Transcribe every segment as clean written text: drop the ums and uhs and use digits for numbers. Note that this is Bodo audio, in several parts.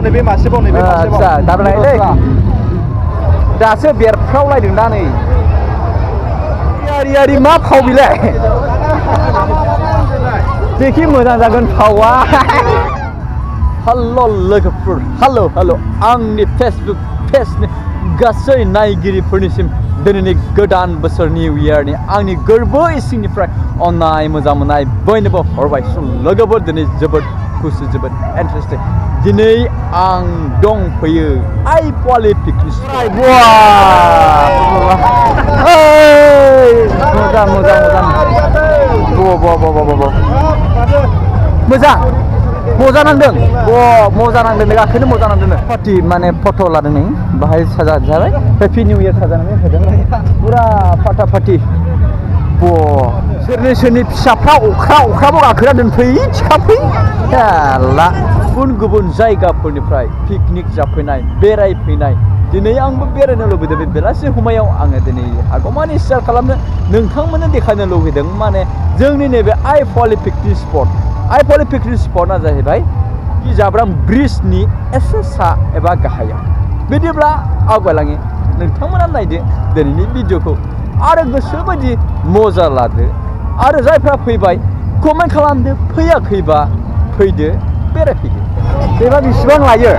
नैबे मासेबाव नैबे मासेबाव आच्छा दाबलायलै दासो बेरफ्रावलायदों दा नै यारि मा फाव बिलाय देखि मोजां जागोन फावा हेल' लोगोफोर हेल' आंनि फेसबुक पेजनि गासै नायगिरिफोरनिसिम दिनैनि गोदान बोसोर निउ इयारनि आंनि गोरबो इसिंनिफ्राय अननाय मोजां मोननाय बयनोबो हरबाय लोगोफोर दिनै जोबोद खुसि जोबोद इन्टारेस्टिं दिनै आं दंफैयो आइ पवालि पिकनिक मोजां मजा नांदों मजा नांदों गाखोनो मजा नांदों पार्टि माने फट' लादों नै बाहाय साजा जाबाय हेपि निउ इयार साजानानै होदों पुरा फाटा फाटि सोरनि फिसाफ्रा अख्राबो गाखोना दोनफै थिखाफै ला गुबुन जायगाफोरनिफ्राय पिकनिक जाफैनाय बेरायफैनाय दिनै आंबो बेरायनो लुबैदों बे बेलासि समायाव आङो दिनै हागौमानि शेयार खालामनो नोंथांमोननो देखायनो लुबैदों माने जोंनि नैबे आइ पवालि पिकनिक स्पटआ जाहैबाय जाब्रां ब्रिजनि एसे सा एबा गाहायाव बिदिब्ला आवगायलाङि नोंथांमोना नायदो दिनैनि भिडिअखौ आरो गोसोबायदि मजा लादो आरो जायफ्रा फैबाय कमेन्ट खालामदो फैयाखैबा फैदो बेरायफैदो बेबा बेसेबां लायो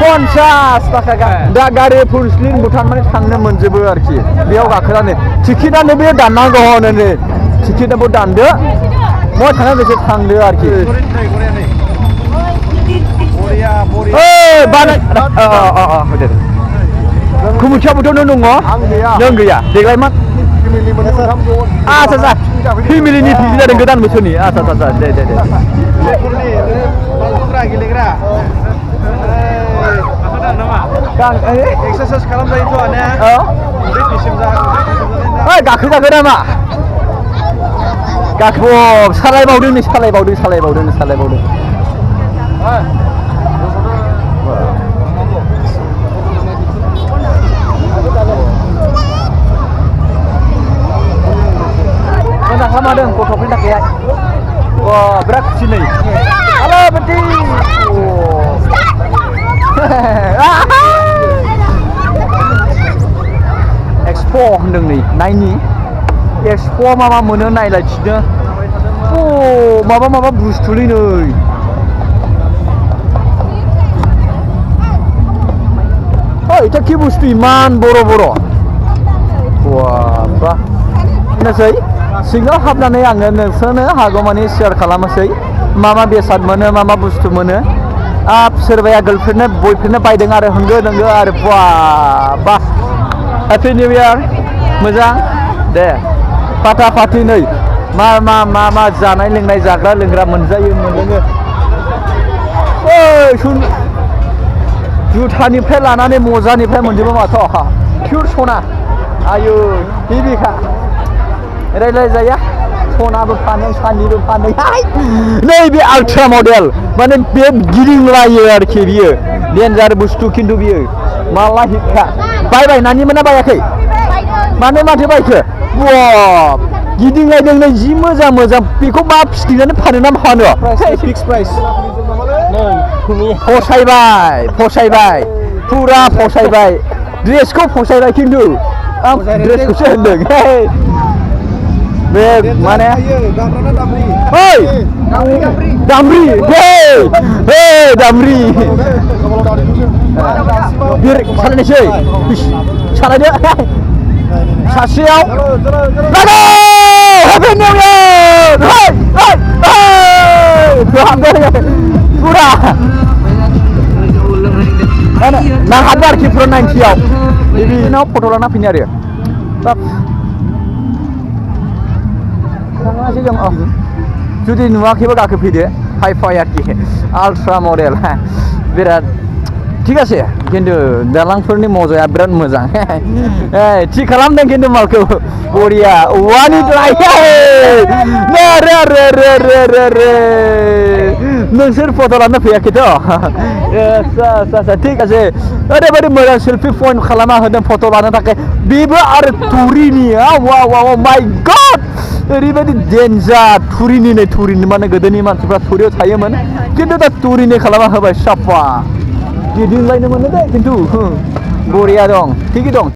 50 थाखा दा गारि फुलस्लिं भुटान माने थांनो मोनजोबो आरोखि बेयाव गाखोनानै टिकेटानो बे दाननांगौ होनो टिकेटाबो दानदो मा थांनो गोसो थांदो आरोखि कमिटियाबोथ' नों दङ नों गैया देग्लाय मा आच्छा फेमिलिनि पिकनिक जादों गोदान बोसोरनि आच्छा दे गेलेग्रा एक्सारसाइज खालामजायोथ' आने गाखोजागोन नामा सालायबावदों मोजां खालामदों गथ'फोरनि थाखाय बिराद खुसि नै हेल' बेटि एक्सप' होनदों नै नायनि एक्सप'आ मा मोनो नायलायथिनो माबा बुस्थुलै नै এটা কি বুঝতো ইমান বড় नोसै सिङाव हाबनानै आङो नोंसोरनो हागौमानि शेयार खालामनोसै मा बेसाद मोनो मा बुस्थु मोनो सोरबाया गार्लफ्रेन्डनो बयफ्रेन्डनो बायदों आरो होंगो आरो बा हेपि निउ इयार मोजां दे फाटा फाटि नै मा जानाय लोंनाय जाग्रा लोंग्रा मोनजायो मोनलोङो जुथानिफ्राय लानानै मजानिफ्राय मोनजोबो माथो पिउर सना आयु हेभिखा रायलायजाया सनाबो फानो साननिबो फानो नैबे आल्ट्रा मडेल माने बे गिदिंलायो आरोखि बियो डेन्जार बुस्थु खिन्थु बियो माला हिटखा बायबाय नानि मोना बायाखै माथो बायखो गिदिंलायदों नै जि मोजां बेखौ मा फिथिंनानै फानो ना फानो फिक्स प्राइस फसायबाय पुरा फसायबाय ड्रेसखौ फसायबाय खिन्थु आं ड्रेसखौसो होनदों बे माने दामब्रि सालायनोसै सालायदो सासेयाव हेपि निउ इयार पुरा नांहाबो आरोखि पुरा 90आव बिदिनाव फट' लाना फैनो आरो थाङासै जों जुदि नुवाखैबा गाखोफैदो हाइ-फाइ आरोखि आल्ट्रा मडेल बिराद ঠিক আছে কিন্তু दालांफोरनि मजाया बिराद मोजां थि खालामदों खिन्थु मालखौ बरिया औवानि नोंसोर फट' लानो फैयाखैथ' ঠিক আছে ओरैबायदि मोजां सेल्फि पइन्ट खालामना होदों फट' लानो थाखाय बेबो आरो थुरिनि वाव माय गड ओरैबायदि डेन्जार थुरिनि माने गोदोनि मानसिफ्रा थुरियाव थायोमोन खिन्थु दा थुरिनि खालामना होबाय साफा गिदिंलायनो मोनो दे खिन्थु बरिया दं थिगै दं